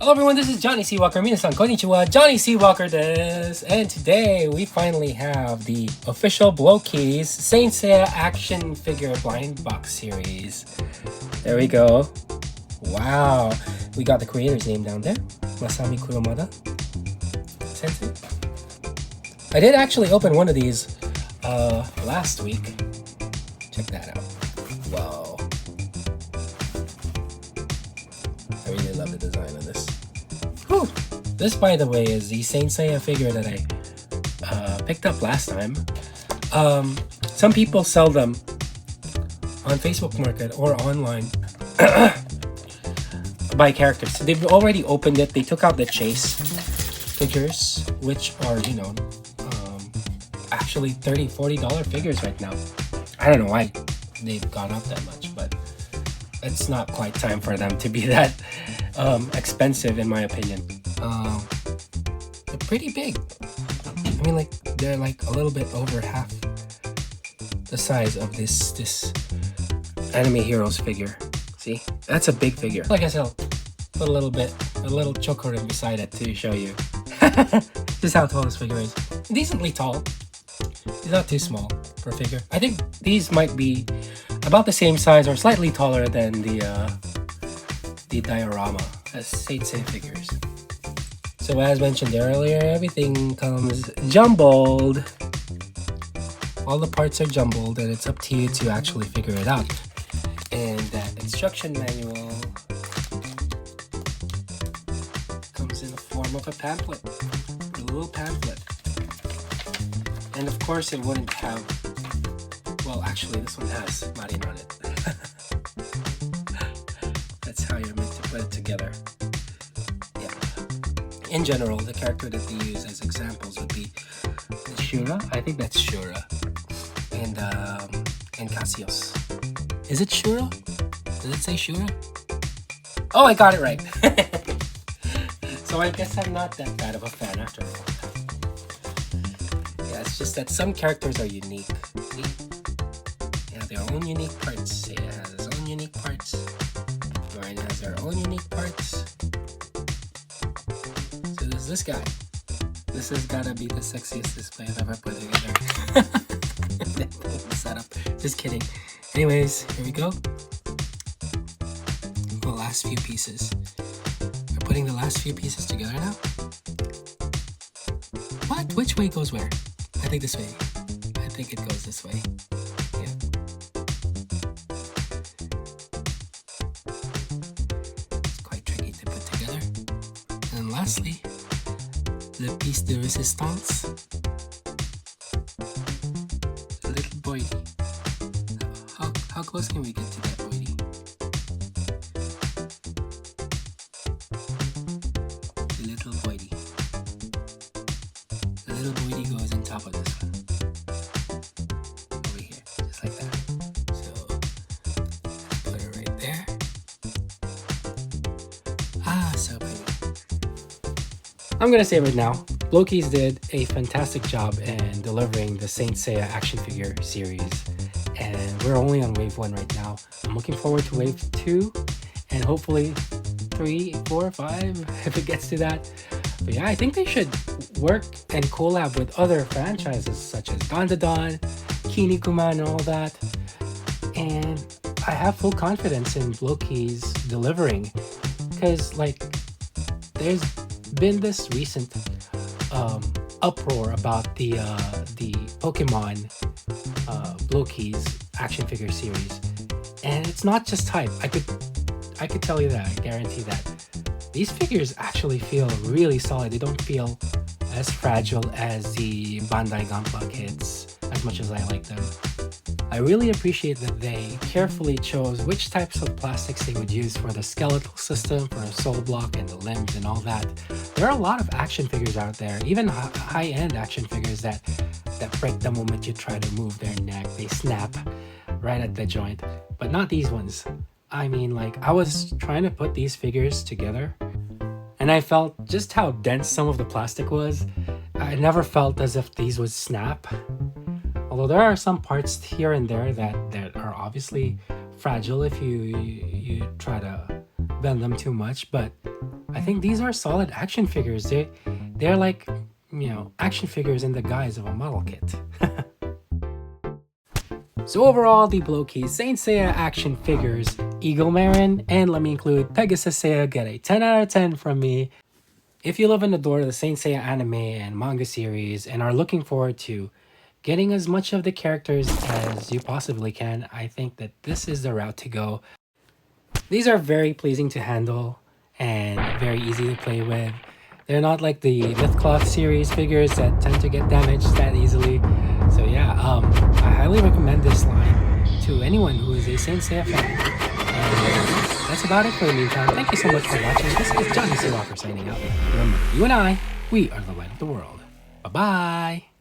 Hello everyone, this is Johnny C. Walker. Minasan konnichiwa, Johnny C. Walker desu. And today we finally have the official Blokees Saint Seiya action figure blind box series. There we go. Wow. We got the creator's name down there. Masami Kuromada Sensei. I did actually open one of these last week. Check that out. Wow. I really love the design of this. Whew. This, by the way, is the Saint Seiya figure that I picked up last time. Some people sell them on Facebook Market or online by characters. So they've already opened it. They took out the chase figures, which are, actually $30, $40 figures right now. I don't know why they've gone up that much, but it's not quite time for them to be that expensive, in my opinion. They're pretty big. I mean, like, they're like a little bit over half the size of this Anime Heroes figure. See, that's a big figure. Like I said, put a little chocolate beside it to show you. This is how tall this figure is. Decently tall. It's not too small for a figure. I think these might be about the same size or slightly taller than the diorama as Saint Seiya figures. So as mentioned earlier, everything comes jumbled. All the parts are jumbled, and it's up to you to actually figure it out. And that instruction manual comes in the form of a pamphlet, a little pamphlet. And of course it wouldn't have, well, actually this one has Marin on it. That's how you're meant to put it together. Yeah. In general, the character that they use as examples would be Shura. I think that's Shura. And Cassius. Is it Shura? Does it say Shura? Oh, I got it right. So I guess I'm not that bad of a fan after all. Yeah, it's just that some characters are unique. See? They have their own unique parts. Seiya has his own unique parts. Marin has their own unique parts. So there's this guy. This has gotta be the sexiest display I've ever put together. Setup. Just kidding. Anyways, here we go. The last few pieces. We're putting the last few pieces together now. What? Which way goes where? I think this way. I think it goes this way. Yeah. It's quite tricky to put together. And lastly, the piece de resistance. The little boy. How close can we get to that boy? The little boy. The little boy goes on top of this one. Over here, just like that. So, put it right there. So pretty. I'm gonna say right now, Blokees did a fantastic job in delivering the Saint Seiya action figure series. And we're only on wave 1 right now. I'm looking forward to wave 2 and hopefully 3, 4, 5 if it gets to that. But yeah, I think they should work and collab with other franchises such as Dandadan, Kinnikuman, and all that. And I have full confidence in Blokees delivering, because like there's been this recent uproar about the Pokemon Blokees action figure series, and it's not just hype. I could tell you that. I guarantee that these figures actually feel really solid. They don't feel as fragile as the Bandai Gunpla kids, as much as I like them. I really appreciate that they carefully chose which types of plastics they would use for the skeletal system, for a soul block, and the limbs and all that. There are a lot of action figures out there, even high-end action figures that break the moment you try to move their neck. They snap right at the joint, but not these ones. I mean, like, I was trying to put these figures together, and I felt just how dense some of the plastic was. I never felt as if these would snap. Although there are some parts here and there that are obviously fragile if you try to bend them too much, but I think these are solid action figures. They're like, action figures in the guise of a model kit. So overall, the Blokees Saint Seiya action figures, Eagle Marin, and let me include Pegasus Seiya, get a 10 out of 10 from me. If you love and adore the Saint Seiya anime and manga series and are looking forward to getting as much of the characters as you possibly can, I think that this is the route to go. These are very pleasing to handle and very easy to play with. They're not like the Lithcloth series figures that tend to get damaged that easily. So yeah, I highly recommend this line to anyone who is a Saint Seiya fan. And that's about it for the meantime. Thank you so much for watching. This is Johnny C. Walker signing out. Remember, you and I, we are the light of the world. Bye-bye!